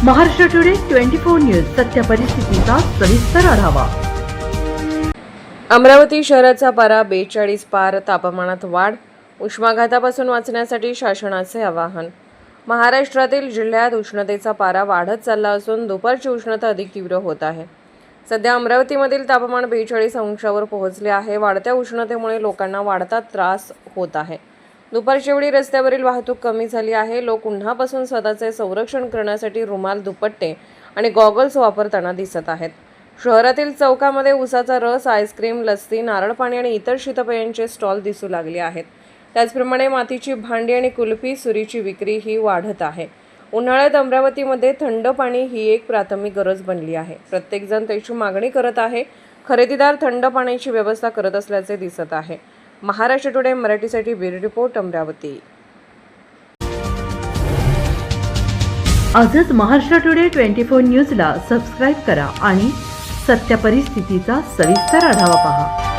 Maharashtra today 24 news सत्य परिस्थितीचा सविस्तर आढावा। अमरावती शहराचा पारा 42 पार, तापमानात वाढ, उष्माघातापासून वाचण्यासाठी शासनाचे आवाहन। महाराष्ट्रातील जिल्ह्यात उष्णतेचा पारा वाढत चालला असून दुपारची उष्णता अधिक तीव्र होत आहे। सध्या अमरावतीमधील तापमान 42 अंशावर पोहोचले आहे। वाढत्या उष्णतेमुळे लोकांना वाढता त्रास होत आहे। दुपारच्या वेळी रस्त्यावरील वाहतूक कमी झाली आहे। लोक उन्हापासून स्वतःचे संरक्षण करण्यासाठी रुमाल, दुपट्टे आणि गॉगल्स वापरताना दिसत आहेत। शहरातील चौकामध्ये उसाचा रस, आईस्क्रीम, लस्सी, नारळ पाणी आणि इतर शीतपेयांचे स्टॉल दिसू लागले आहेत। त्याचप्रमाणे मातीची भांडी आणि कुल्फी, सुरीची विक्री ही वाढत आहे। उन्हाळ्यात अमरावतीमध्ये थंड पाणी ही एक प्राथमिक गरज बनली आहे। प्रत्येक जण त्याची मागणी करत आहे। खरेदीदार थंड पाण्याची व्यवस्था करत असल्याचे दिसत आहे। महाराष्ट्र टुडे मराठीसाठी ब्युरो रिपोर्ट, अमरावती। आजच महाराष्ट्र टुडे 24 न्यूजला सबस्क्राइब करा आणि सत्य परिस्थितीचा सविस्तर आढावा पहा।